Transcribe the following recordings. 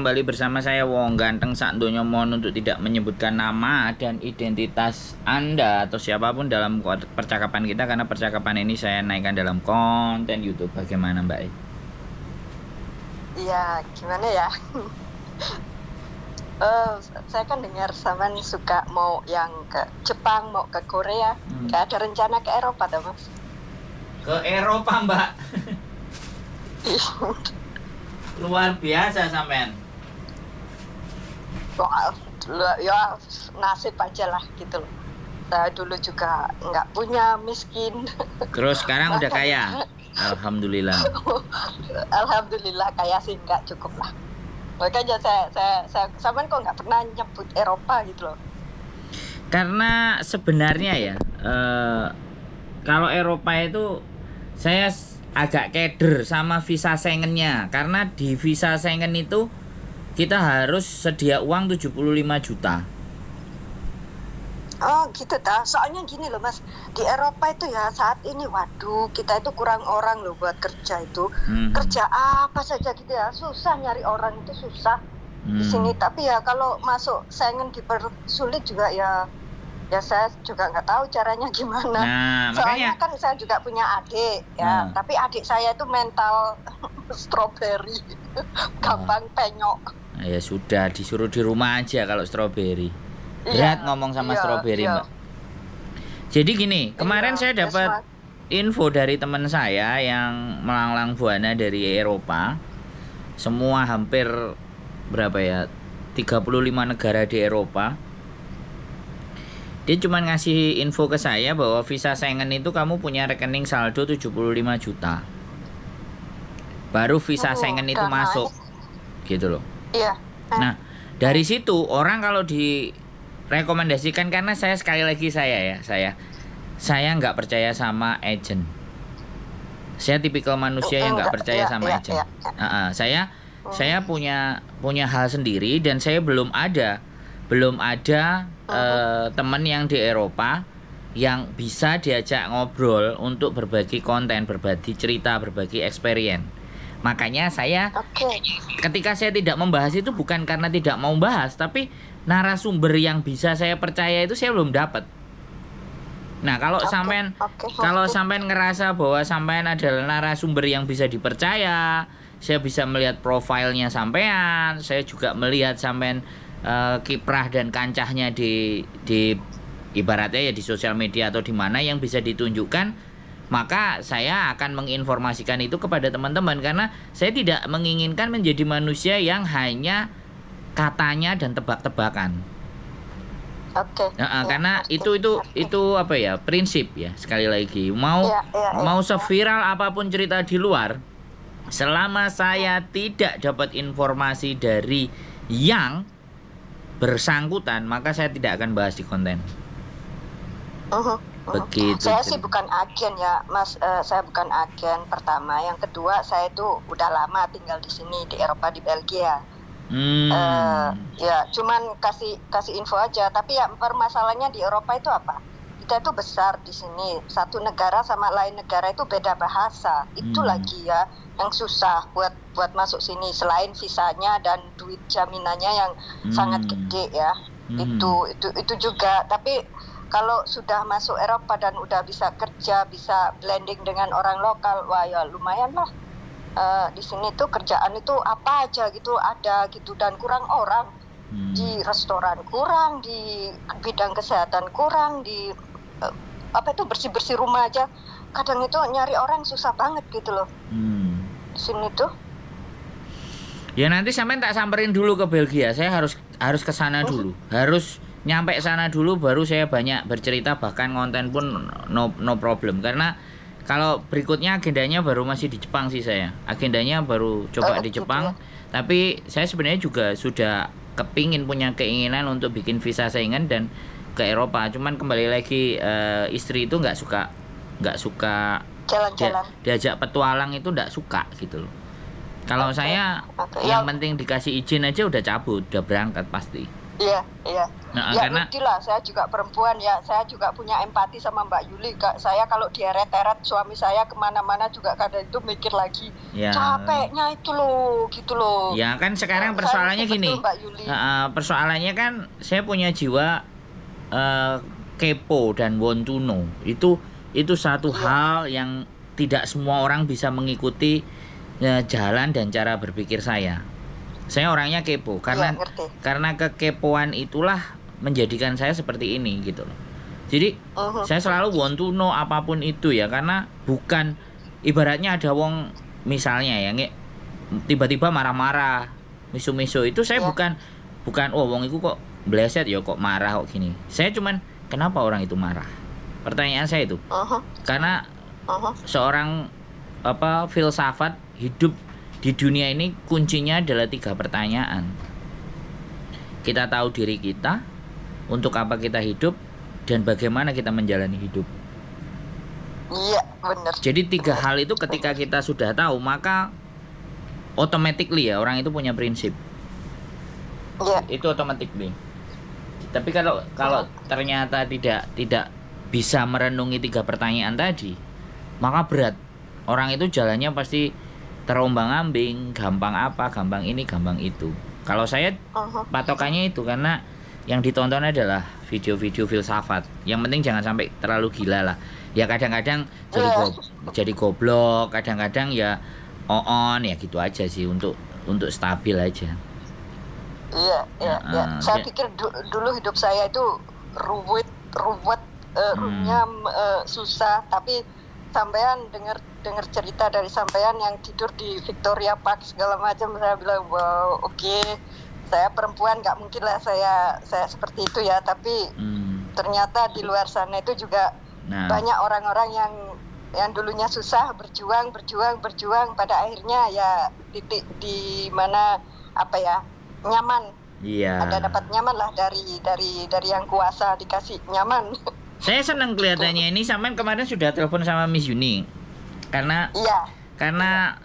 kembali bersama saya Wong Ganteng Sak Donya. Mohon untuk tidak menyebutkan nama dan identitas Anda atau siapapun dalam percakapan kita, karena percakapan ini saya naikkan dalam konten YouTube. Bagaimana Mbak? Iya, gimana ya? Saya kan dengar Saman suka mau yang ke Jepang, mau ke Korea. Gak ada rencana ke Eropa tuh, Mas? Ke Eropa, Mbak. Luar biasa sampean. Wah, ya nasib aja lah gitu loh. Saya dulu juga nggak punya, miskin. Terus sekarang udah kaya. Alhamdulillah. Alhamdulillah kaya sih, nggak cukup lah. Makanya saya Saman kok nggak pernah nyebut Eropa gitu loh. Karena sebenarnya ya, kalau Eropa itu saya agak keder sama visa Schengen-nya, karena di visa Schengen itu kita harus sedia uang 75 juta. Oh gitu dah. Soalnya gini loh Mas, di Eropa itu ya saat ini waduh, kita itu kurang orang loh buat kerja itu. Kerja apa saja gitu ya, susah nyari orang itu susah di sini. Tapi ya kalau masuk Schengen dipersulit juga ya saya juga nggak tahu caranya gimana. Nah, soalnya makanya kan saya juga punya adik ya, tapi adik saya itu mental strawberry, gampang penyok. Ya sudah, disuruh di rumah aja kalau strawberry. Berat ngomong sama strawberry, Mbak. Jadi gini, kemarin saya dapat info dari teman saya yang melanglang buana dari Eropa. Semua hampir berapa ya? 35 negara di Eropa. Dia cuma ngasih info ke saya bahwa visa Schengen itu kamu punya rekening saldo 75 juta. Baru visa Schengen itu masuk. Gitu loh. Iya. Nah, dari situ orang kalau direkomendasikan, karena saya sekali lagi saya nggak percaya sama agent. Saya tipikal manusia yang nggak percaya sama agent. Saya punya hal sendiri, dan saya belum ada teman yang di Eropa yang bisa diajak ngobrol untuk berbagi konten, berbagi cerita, berbagi experience. Makanya saya ketika saya tidak membahas itu bukan karena tidak mau bahas, tapi narasumber yang bisa saya percaya itu saya belum dapat. Nah, kalau sampean ngerasa bahwa sampean adalah narasumber yang bisa dipercaya, saya bisa melihat profilnya sampean, saya juga melihat sampean kiprah dan kancahnya di ibaratnya ya di sosial media atau di mana yang bisa ditunjukkan, maka saya akan menginformasikan itu kepada teman-teman, karena saya tidak menginginkan menjadi manusia yang hanya katanya dan tebak-tebakan. Karena itu apa ya, prinsip ya, sekali lagi mau seviral apapun cerita di luar, selama saya tidak dapat informasi dari yang bersangkutan, maka saya tidak akan bahas di konten. Begitu. Saya sih bukan agen ya, Mas. Saya bukan agen, pertama. Yang kedua, saya itu udah lama tinggal di sini di Eropa, di Belgia. Ya, cuman kasih info aja. Tapi ya permasalahannya di Eropa itu apa? Kita itu besar di sini. Satu negara sama lain negara itu beda bahasa. Itu lagi ya yang susah buat masuk sini, selain visanya dan duit jaminannya yang sangat gede ya. Itu juga. Tapi kalau sudah masuk Eropa dan udah bisa kerja, bisa blending dengan orang lokal, wah ya lumayan lah. Di sini tuh kerjaan itu apa aja gitu ada gitu, dan kurang orang. Di restoran kurang, di bidang kesehatan kurang, di bersih-bersih rumah aja kadang itu nyari orang susah banget gitu loh. Di sini tuh. Ya nanti sampean tak samperin dulu ke Belgia. Saya harus ke sana dulu. Harus nyampe sana dulu baru saya banyak bercerita, bahkan konten pun no problem. Karena kalau berikutnya agendanya baru masih di Jepang sih saya. Agendanya baru coba di Jepang. Tapi saya sebenarnya juga sudah punya keinginan untuk bikin visa Schengen dan ke Eropa. Cuman kembali lagi istri itu nggak suka jalan-jalan. Diajak petualang itu nggak suka gitu loh. Kalau saya yang penting dikasih izin aja udah cabut, udah berangkat pasti. Iya, iya. Nah, Ya karena ngerti lah, saya juga perempuan ya, saya juga punya empati sama Mbak Yuli. Saya kalau dieret-eret suami saya kemana-mana juga kadang itu mikir lagi, ya, capeknya itu loh, gitu loh. ya kan sekarang Saya persoalannya ngerti betul gini, Mbak Yuli. persoalannya kan saya punya jiwa kepo dan want to know. Itu satu hal yang tidak semua orang bisa mengikuti jalan dan cara berpikir saya. Saya orangnya kepo karena kekepoan itulah menjadikan saya seperti ini gitu loh. Jadi saya selalu want to know apapun itu ya, karena bukan ibaratnya ada wong misalnya ya tiba-tiba marah-marah, misu-misu itu saya bukan oh wong itu kok bleset ya kok marah kok gini. Saya cuman kenapa orang itu marah? Pertanyaan saya itu. Karena seorang filsafat hidup di dunia ini kuncinya adalah 3 pertanyaan. Kita tahu diri kita, untuk apa kita hidup, dan bagaimana kita menjalani hidup. Iya, benar. Jadi 3 hal itu ketika kita sudah tahu, maka automatically ya orang itu punya prinsip. Iya. Itu automatically. Tapi kalau ternyata tidak bisa merenungi 3 pertanyaan tadi, maka berat. Orang itu jalannya pasti terombang-ambing, gampang apa, gampang ini, gampang itu. Kalau saya patokannya itu karena yang ditonton adalah video-video filsafat. Yang penting jangan sampai terlalu gila lah. Ya kadang-kadang jadi goblok, kadang-kadang ya on ya gitu aja sih untuk stabil aja. Iya. Saya pikir dulu hidup saya itu ruwet, runyam, susah, tapi sampean dengar cerita dari sampean yang tidur di Victoria Park segala macam, saya bilang wow, oke. Saya perempuan nggak mungkin lah saya seperti itu ya, tapi ternyata di luar sana itu juga banyak orang-orang yang dulunya susah, berjuang pada akhirnya ya titik di mana nyaman. Iya. Ada dapat nyaman lah dari yang kuasa, dikasih nyaman. Saya senang kelihatannya ini sampean kemarin sudah telepon sama Miss Yuni. Karena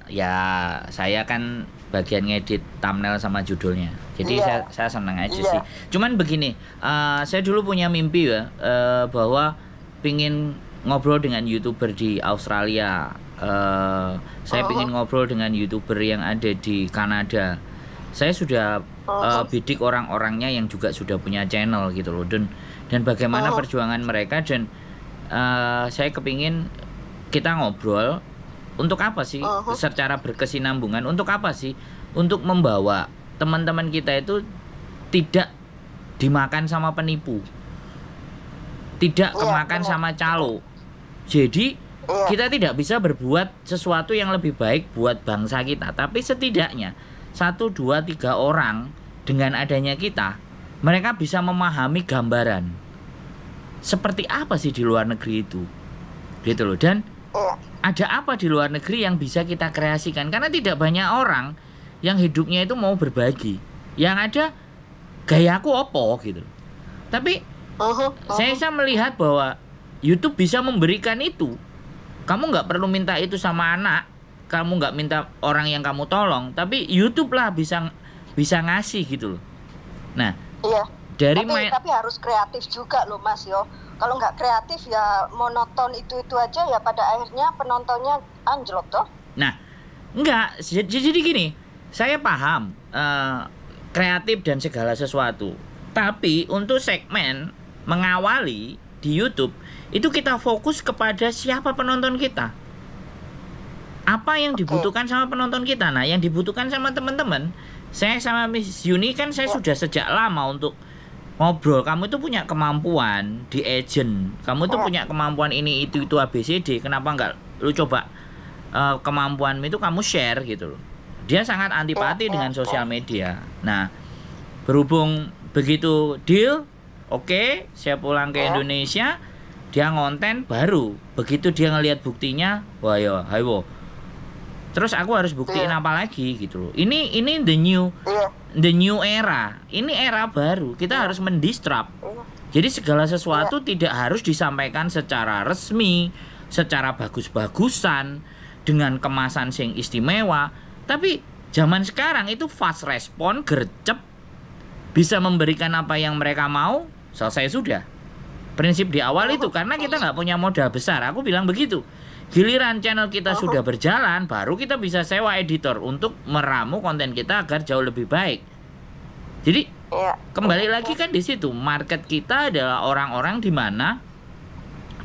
ya saya kan bagian ngedit thumbnail sama judulnya. Jadi saya senang aja sih. Cuman begini, saya dulu punya mimpi ya, bahwa pingin ngobrol dengan YouTuber di Australia. Saya pingin ngobrol dengan YouTuber yang ada di Kanada. Saya sudah bidik orang-orangnya yang juga sudah punya channel gitu loh, dan bagaimana perjuangan mereka, dan saya kepingin kita ngobrol untuk apa sih, secara berkesinambungan, untuk apa sih, untuk membawa teman-teman kita itu tidak dimakan sama penipu, tidak kemakan sama calo. Jadi kita tidak bisa berbuat sesuatu yang lebih baik buat bangsa kita, tapi setidaknya 1, 2, 3 orang dengan adanya kita, mereka bisa memahami gambaran seperti apa sih di luar negeri itu, gitu loh. Dan ada apa di luar negeri yang bisa kita kreasikan, karena tidak banyak orang yang hidupnya itu mau berbagi. Yang ada gayaku opo gitu. Tapi saya melihat bahwa YouTube bisa memberikan itu. Kamu nggak perlu minta itu sama anak, kamu nggak minta orang yang kamu tolong, tapi YouTube lah bisa ngasih gitu loh. Nah, tapi harus kreatif juga loh Mas yo. Kalau nggak kreatif ya monoton itu aja ya, pada akhirnya penontonnya anjlok toh. Nah, enggak. Jadi gini, saya paham kreatif dan segala sesuatu. Tapi untuk segmen mengawali di YouTube itu kita fokus kepada siapa penonton kita. Apa yang dibutuhkan sama penonton kita. Nah, yang dibutuhkan sama teman-teman, saya sama Miss Yuni kan saya sudah sejak lama untuk ngobrol. Kamu itu punya kemampuan di agent, kamu itu punya kemampuan ini itu ABCD. Kenapa enggak lu coba kemampuanmu itu kamu share gitu loh. Dia sangat antipati dengan sosial media. Nah, berhubung begitu deal, oke, saya pulang ke Indonesia, dia ngonten baru. Begitu dia ngelihat buktinya, wah ya, hayo. Terus aku harus buktiin apa lagi gitu loh. Ini the new era. Ini era baru. Kita harus mendisrupt. Jadi segala sesuatu tidak harus disampaikan secara resmi, secara bagus-bagusan, dengan kemasan sing istimewa. Tapi zaman sekarang itu fast respon, gercep. bisa memberikan apa yang mereka mau, selesai sudah. Prinsip di awal itu, karena kita nggak punya modal besar. Aku bilang begitu. Giliran channel kita sudah berjalan, baru kita bisa sewa editor untuk meramu konten kita agar jauh lebih baik. Jadi kembali lagi kan di situ, market kita adalah orang-orang di mana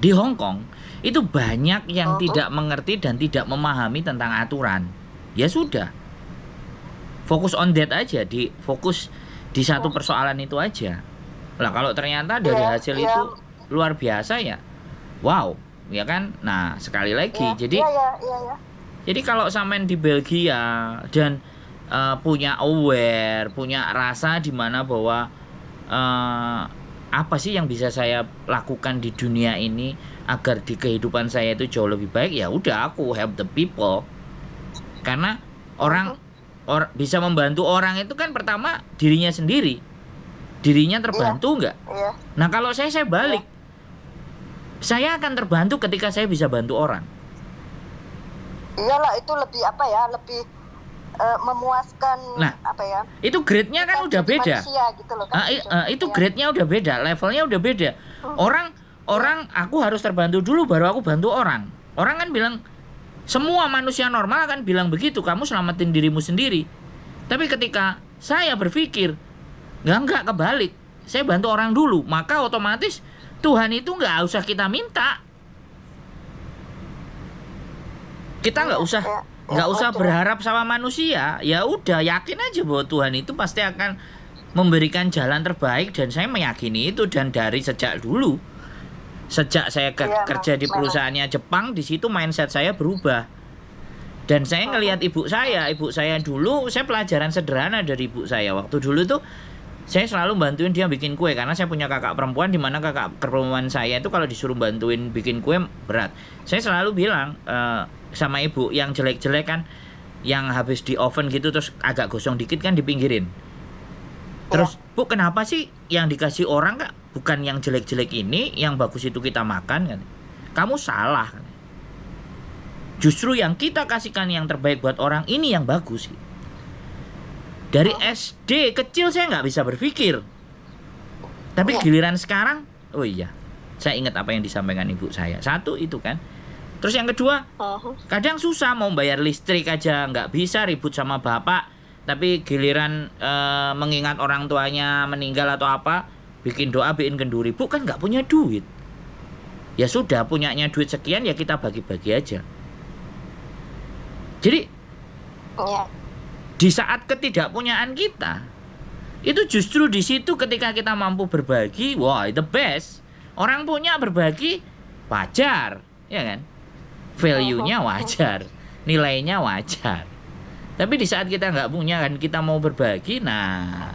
di Hong Kong itu banyak yang tidak mengerti dan tidak memahami tentang aturan. Ya sudah, fokus on that aja, fokus di satu persoalan itu aja. Lah kalau ternyata dari hasil itu luar biasa ya, wow, ya kan? Nah sekali lagi, jadi kalau sampean di Belgia dan punya aware, punya rasa di mana bahwa apa sih yang bisa saya lakukan di dunia ini agar di kehidupan saya itu jauh lebih baik, ya udah aku help the people. Karena orang bisa membantu orang itu kan pertama dirinya sendiri, dirinya terbantu nggak? Nah kalau saya balik, saya akan terbantu ketika saya bisa bantu orang. Iyalah, itu lebih apa ya, lebih memuaskan. Nah, apa ya? Itu grade-nya kan udah beda. Gitu loh, kan, itu grade-nya udah beda, levelnya udah beda. Orang aku harus terbantu dulu baru aku bantu orang. Orang kan bilang, semua manusia normal akan bilang begitu, kamu selamatin dirimu sendiri. Tapi ketika saya berpikir, enggak kebalik, saya bantu orang dulu, maka otomatis Tuhan itu nggak usah kita minta. Kita nggak usah berharap sama manusia. Ya udah, yakin aja bahwa Tuhan itu pasti akan memberikan jalan terbaik, dan saya meyakini itu. Dan dari sejak dulu, sejak saya kerja di perusahaannya Jepang, di situ mindset saya berubah. Dan saya ngelihat ibu saya dulu, saya pelajaran sederhana dari ibu saya. Waktu dulu tuh saya selalu bantuin dia bikin kue, karena saya punya kakak perempuan, di mana kakak perempuan saya itu kalau disuruh bantuin bikin kue berat. Saya selalu bilang sama ibu, yang jelek-jelek kan, yang habis di oven gitu terus agak gosong dikit kan dipinggirin. Terus, Bu, kenapa sih yang dikasih orang Kak bukan yang jelek-jelek ini, yang bagus itu kita makan kan? Kamu salah kan? Justru yang kita kasihkan yang terbaik buat orang ini yang bagus. Dari SD kecil saya nggak bisa berpikir. Tapi giliran sekarang, oh iya, saya ingat apa yang disampaikan ibu saya. Satu itu kan. Terus yang kedua, kadang susah mau bayar listrik aja nggak bisa, ribut sama bapak. Tapi giliran mengingat orang tuanya meninggal atau apa, bikin doa, bikin kenduri, Bu kan nggak punya duit. Ya sudah, punyanya duit sekian ya kita bagi-bagi aja. Jadi di saat ketidakpunyaan kita, itu justru di situ ketika kita mampu berbagi, wah the best. Orang punya berbagi wajar, ya kan? Value-nya wajar, nilainya wajar. Tapi di saat kita nggak punya kan, kita mau berbagi, nah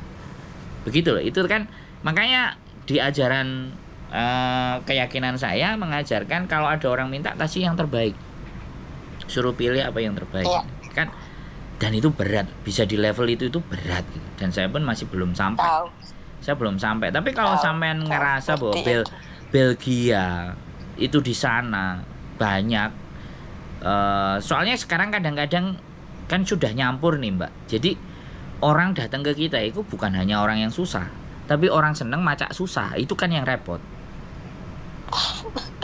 begitu loh. Itu kan makanya di ajaran keyakinan saya mengajarkan kalau ada orang minta, kasih yang terbaik, suruh pilih apa yang terbaik, kan. Dan itu berat, bisa di level itu berat gitu. Dan saya pun masih belum sampai. Saya belum sampai. Tapi kalau sampean ngerasa bahwa Belgia itu di sana banyak, soalnya sekarang kadang-kadang kan sudah nyampur nih Mbak. Jadi orang datang ke kita itu bukan hanya orang yang susah, tapi orang seneng macak susah. Itu kan yang repot.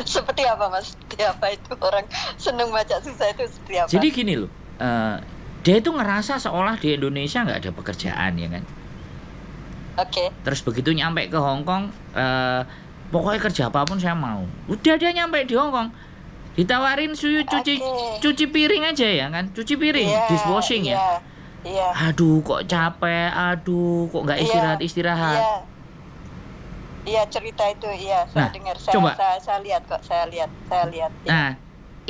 Seperti apa Mas? Seperti apa itu orang seneng macak susah itu seperti apa? Jadi gini loh, dia itu ngerasa seolah di Indonesia nggak ada pekerjaan, ya kan? Terus begitu nyampe ke Hong Kong, pokoknya kerja apapun saya mau. Udah dia nyampe di Hong Kong, ditawarin suyu cuci piring aja ya kan, cuci piring, dishwashing ya. Aduh kok capek, aduh kok nggak istirahat. Iya cerita itu, saya dengar, saya lihat kok, saya lihat. Nah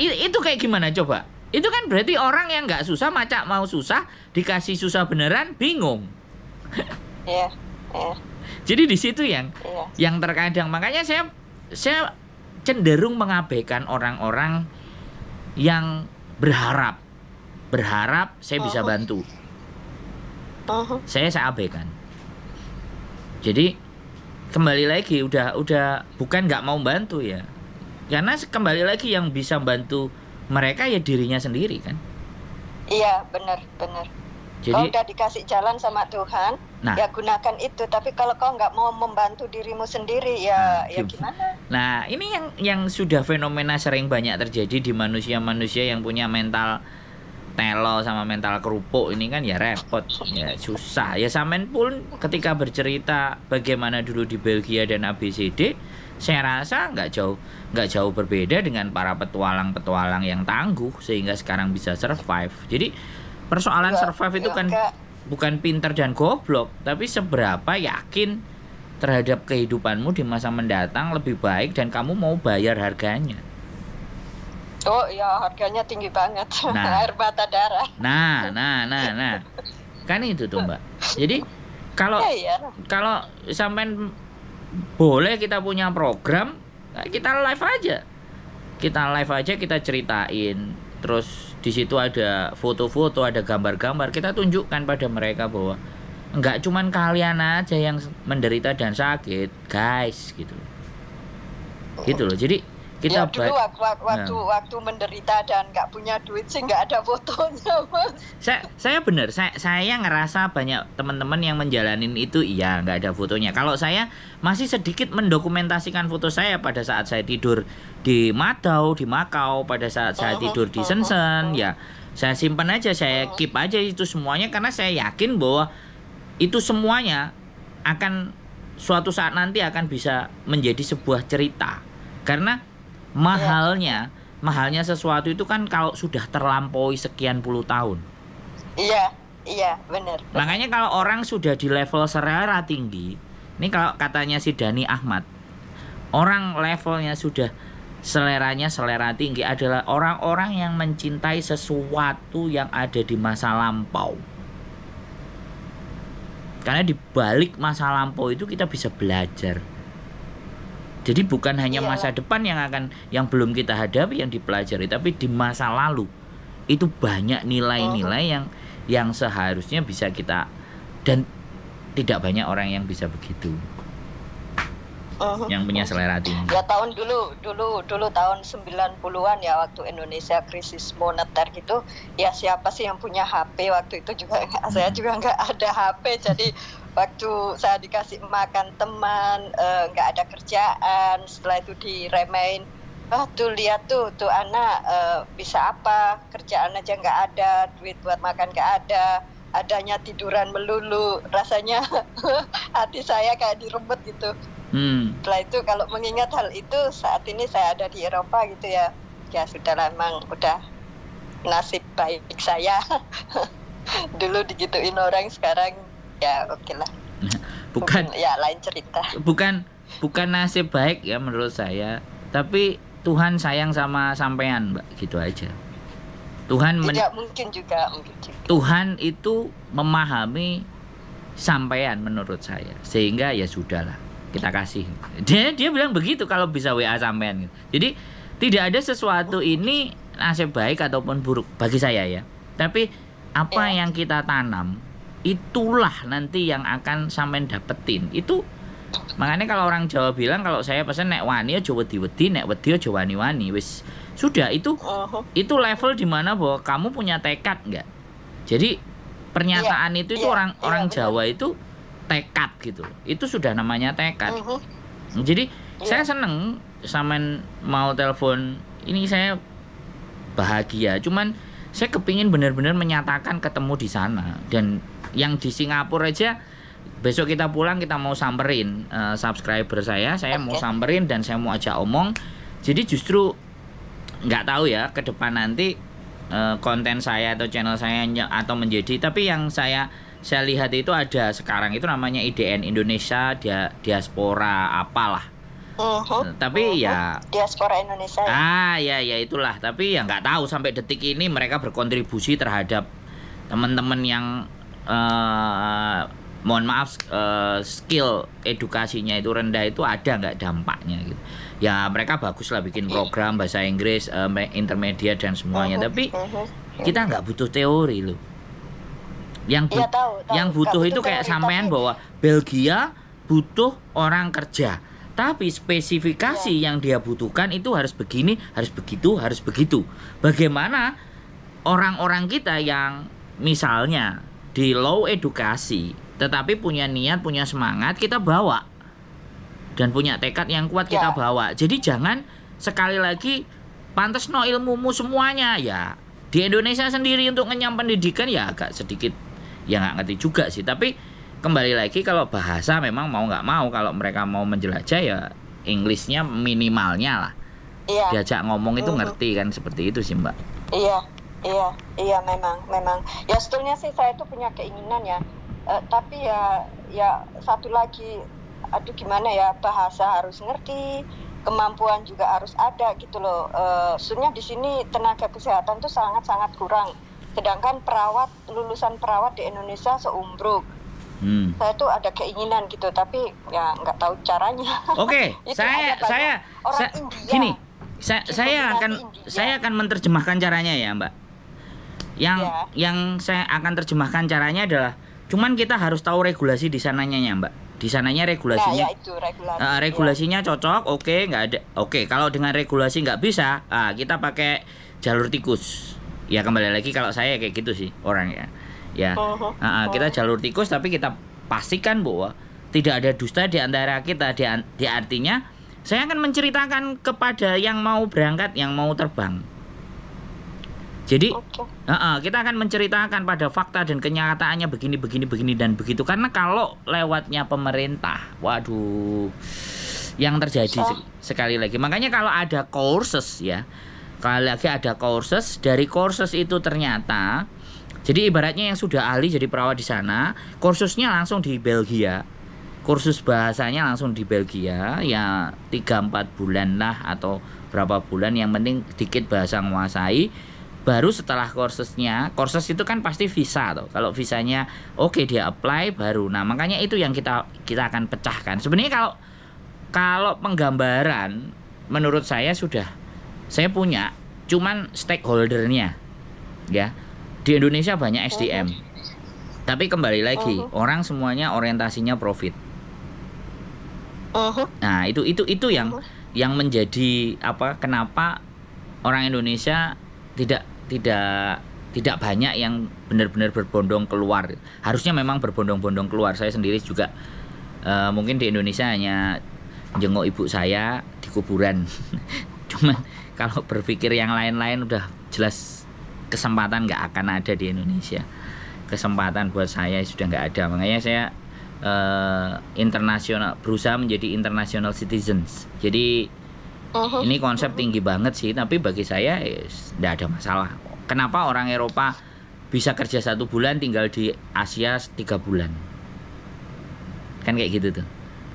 itu kayak gimana coba? Itu kan berarti orang yang nggak susah macak mau susah, dikasih susah beneran bingung. Jadi di situ yang terkadang, makanya saya cenderung mengabaikan orang-orang yang berharap saya bisa bantu. Saya abaikan. Jadi kembali lagi udah bukan nggak mau bantu ya, karena kembali lagi yang bisa bantu mereka ya dirinya sendiri kan. Iya benar. Jadi, kau udah dikasih jalan sama Tuhan, ya gunakan itu. Tapi kalau kau nggak mau membantu dirimu sendiri, ya gimana? Nah, ini yang sudah fenomena sering banyak terjadi di manusia-manusia yang punya mental telo sama mental kerupuk ini kan ya repot, ya susah. Ya sampean pun ketika bercerita bagaimana dulu di Belgia dan ABCD, saya rasa nggak jauh berbeda dengan para petualang-petualang yang tangguh sehingga sekarang bisa survive. Jadi persoalan survive itu kan bukan pinter dan goblok, tapi seberapa yakin terhadap kehidupanmu di masa mendatang lebih baik dan kamu mau bayar harganya. Oh iya, harganya tinggi banget. Air mata darah. Nah. Kan itu tuh, Mbak. Jadi kalau sampean boleh kita punya program, kita live aja. Kita ceritain. Terus di situ ada foto-foto, ada gambar-gambar. Kita tunjukkan pada mereka bahwa enggak cuman kalian aja yang menderita dan sakit, guys, gitu. Gitu loh. Jadi kita dulu waktu menderita dan nggak punya duit sih nggak ada fotonya, Mas. Saya ngerasa banyak teman-teman yang menjalanin itu nggak ada fotonya. Kalau saya masih sedikit mendokumentasikan foto saya pada saat saya tidur di Macau, pada saat saya tidur di Shenzhen, ya saya simpan aja, saya keep aja itu semuanya karena saya yakin bahwa itu semuanya akan suatu saat nanti akan bisa menjadi sebuah cerita. Karena mahalnya sesuatu itu kan kalau sudah terlampaui sekian puluh tahun. Iya, benar. Makanya kalau orang sudah di level selera tinggi, ini kalau katanya si Dani Ahmad, orang levelnya sudah selera tinggi adalah orang-orang yang mencintai sesuatu yang ada di masa lampau. Karena di balik masa lampau itu kita bisa belajar. Jadi bukan hanya masa depan yang belum kita hadapi yang dipelajari, tapi di masa lalu itu banyak nilai-nilai yang seharusnya bisa kita, dan tidak banyak orang yang bisa begitu. Yang punya selera tinggi. Ya tahun dulu tahun 90-an ya, waktu Indonesia krisis moneter gitu, ya siapa sih yang punya HP waktu itu juga saya juga nggak ada HP, jadi waktu saya dikasih makan teman, nggak ada kerjaan, setelah itu diremehin, tuh lihat tuh anak bisa apa, kerjaan aja nggak ada, duit buat makan nggak ada, adanya tiduran melulu, rasanya hati saya kayak direbut gitu. Setelah itu kalau mengingat hal itu, saat ini saya ada di Eropa gitu ya sudahlah, memang udah nasib baik saya. Dulu digituin orang, sekarang ya oke lah. Bukan ya lain cerita. Bukan nasib baik ya menurut saya, tapi Tuhan sayang sama sampean, Mbak, gitu aja. Mungkin juga. Tuhan itu memahami sampean menurut saya, sehingga ya sudahlah, kita kasih. Dia bilang begitu kalau bisa WA sampean. Jadi tidak ada sesuatu ini nasib baik ataupun buruk bagi saya ya. Tapi apa yang kita tanam, itulah nanti yang akan sampean dapetin. Itu makanya kalau orang Jawa bilang, kalau saya pesan nek wani aja wedi-wedi, nek wedi aja wani-wani. Wis sudah, itu level di mana bahwa kamu punya tekad enggak. Jadi pernyataan itu orang Jawa itu tekad gitu. Itu sudah namanya tekad. Jadi saya seneng sampean mau telepon ini, saya bahagia. Cuman saya kepingin benar-benar menyatakan ketemu di sana. Dan yang di Singapura aja, besok kita pulang kita mau samperin subscriber saya mau samperin dan saya mau ajak omong. Jadi justru nggak tahu ya ke depan nanti konten saya atau channel saya atau menjadi, tapi yang saya lihat itu ada sekarang itu namanya IDN, Indonesia Diaspora apalah. Tapi ya Diaspora Indonesia. Ya itulah. Tapi ya nggak tahu sampai detik ini mereka berkontribusi terhadap teman-teman yang mohon maaf skill edukasinya itu rendah, itu ada nggak dampaknya gitu. Ya mereka bagus lah bikin program bahasa Inggris intermediate dan semuanya, tapi kita nggak butuh teori loh. Yang butuh itu kayak sampean bahwa Belgia butuh orang kerja, tapi spesifikasi yang dia butuhkan itu harus begini, harus begitu, harus begitu. Bagaimana orang-orang kita yang misalnya di low edukasi, tetapi punya niat, punya semangat, kita bawa. Dan punya tekad yang kuat kita bawa. Jadi jangan sekali lagi pantes no ilmumu semuanya ya. Di Indonesia sendiri untuk ngenyam pendidikan ya agak sedikit ya nggak ngerti juga sih. Tapi kembali lagi kalau bahasa memang mau nggak mau kalau mereka mau menjelajah ya Inggrisnya minimalnya lah. Iya. Diajak ngomong itu ngerti kan, seperti itu sih Mbak. Iya memang. Ya sebetulnya sih saya itu punya keinginan ya. Tapi ya satu lagi, aduh gimana ya, bahasa harus ngerti, kemampuan juga harus ada gitu loh. Sebenarnya di sini tenaga kesehatan tuh sangat kurang. Sedangkan lulusan perawat di Indonesia seumbruk. Saya tuh ada keinginan gitu, tapi ya nggak tahu caranya. Oke, saya India. Gini, saya akan menerjemahkan caranya ya Mbak. Yang saya akan terjemahkan caranya adalah, cuman kita harus tahu regulasi di sananya ya Mbak. Di sananya regulasinya. Nah, ya itu regulasinya cocok, oke, nggak ada. Oke, kalau dengan regulasi nggak bisa, kita pakai jalur tikus. Ya kembali lagi kalau saya kayak gitu sih orangnya. Ya, kita jalur tikus, tapi kita pastikan bahwa tidak ada dusta di antara kita. Di artinya, saya akan menceritakan kepada yang mau berangkat, yang mau terbang. Jadi, kita akan menceritakan pada fakta dan kenyataannya begini dan begitu. Karena kalau lewatnya pemerintah, waduh, yang terjadi sekali lagi. Makanya kalau ada courses ya, dari courses itu ternyata, jadi ibaratnya yang sudah ahli jadi perawat di sana, kursusnya langsung di Belgia. Kursus bahasanya langsung di Belgia, ya 3-4 bulan lah atau berapa bulan, yang penting dikit bahasa menguasai. Baru setelah kursus itu kan pasti visa tuh. Kalau visanya oke, dia apply baru. Nah, makanya itu yang kita akan pecahkan. Sebenarnya kalau penggambaran menurut saya saya punya, cuman stakeholdernya ya. Di Indonesia banyak SDM. Tapi kembali lagi, orang semuanya orientasinya profit. Nah, itu yang menjadi kenapa orang Indonesia tidak banyak yang benar-benar berbondong keluar. Harusnya memang berbondong-bondong keluar. Saya sendiri juga mungkin di Indonesia hanya jenguk ibu saya di kuburan. Cuma kalau berpikir yang lain-lain udah jelas kesempatan nggak akan ada di Indonesia. Kesempatan buat saya sudah nggak ada. Makanya saya berusaha menjadi international citizens. Jadi ini konsep tinggi banget sih, tapi bagi saya nggak ada masalah. Kenapa orang Eropa bisa kerja 1 bulan, tinggal di Asia 3 bulan? Kan kayak gitu tuh.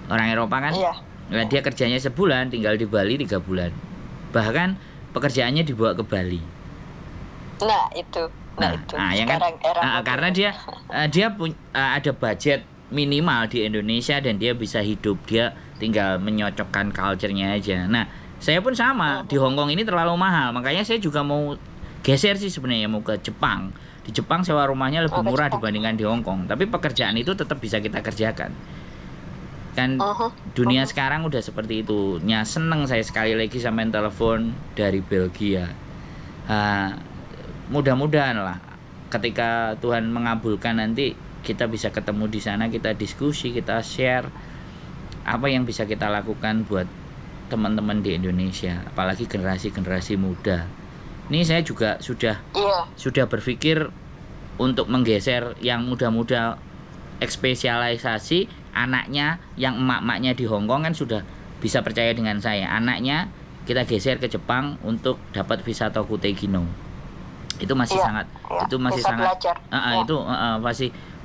Orang Eropa kan, dia kerjanya sebulan, tinggal di Bali 3 bulan. Bahkan pekerjaannya dibawa ke Bali. Nah itu. Ya kan? Karena dia ada budget minimal di Indonesia dan dia bisa hidup, dia tinggal menyocokkan culture-nya aja. Nah, saya pun sama, di Hong Kong ini terlalu mahal, makanya saya juga mau geser sih sebenarnya, mau ke Jepang. Di Jepang sewa rumahnya lebih murah dibandingkan di Hong Kong, tapi pekerjaan itu tetap bisa kita kerjakan. Kan dunia sekarang udah seperti itu. Seneng saya sekali lagi sampai telepon dari Belgia. Mudah-mudahan lah ketika Tuhan mengabulkan nanti kita bisa ketemu di sana, kita diskusi, kita share apa yang bisa kita lakukan buat teman-teman di Indonesia, apalagi generasi muda. Ini saya juga sudah berpikir untuk menggeser yang muda-muda spesialisasi, anaknya yang emak-emaknya di Hong Kong kan sudah bisa percaya dengan saya. Anaknya kita geser ke Jepang untuk dapat visa Tokutei Kino. Itu masih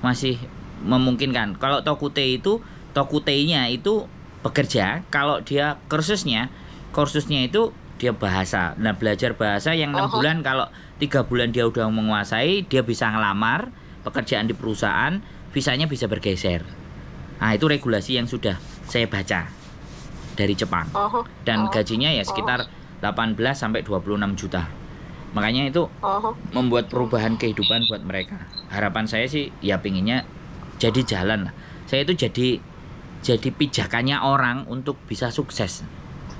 masih memungkinkan. Kalau Tokutei-nya itu bekerja, kalau dia kursusnya itu dia bahasa. Nah, belajar bahasa yang 6 bulan, kalau 3 bulan dia udah menguasai, dia bisa ngelamar pekerjaan di perusahaan, visanya bisa bergeser. Nah, itu regulasi yang sudah saya baca dari Jepang. Dan gajinya ya sekitar 18 sampai 26 juta. Makanya itu membuat perubahan kehidupan buat mereka. Harapan saya sih ya pinginnya jadi jalan lah. Saya itu jadi pijakannya orang untuk bisa sukses.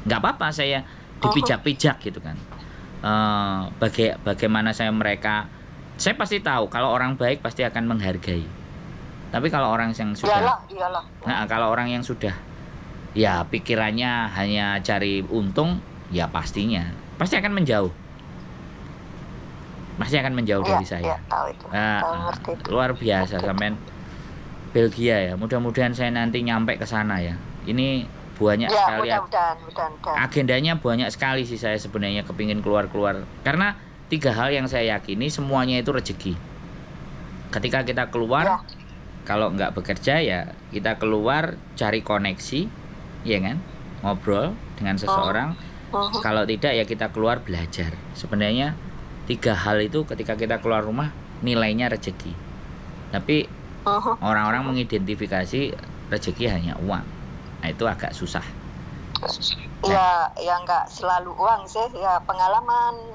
Nggak apa-apa saya dipijak-pijak gitu kan. Bagaimana saya mereka Saya pasti tahu kalau orang baik pasti akan menghargai. Tapi kalau orang yang sudah, iyalah. Nah, kalau orang yang sudah, ya pikirannya hanya cari untung, ya pastinya pasti akan menjauh. Pasti akan menjauh dari saya. Iya, tahu itu. Tahu, ngerti itu. Luar biasa, sampean Belgia ya. Mudah-mudahan saya nanti nyampe ke sana ya. Ini banyak sekali. Mudah-mudahan. Agendanya banyak sekali sih, saya sebenarnya kepingin keluar-keluar. Karena 3 hal yang saya yakini semuanya itu rezeki. Ketika kita keluar, kalau nggak bekerja ya kita keluar cari koneksi, ya kan? Ngobrol dengan seseorang. Kalau tidak ya kita keluar belajar. Sebenarnya 3 hal itu ketika kita keluar rumah nilainya rezeki. Tapi orang-orang mengidentifikasi rezeki hanya uang. Nah, itu agak susah. Ya nggak selalu uang sih, ya pengalaman,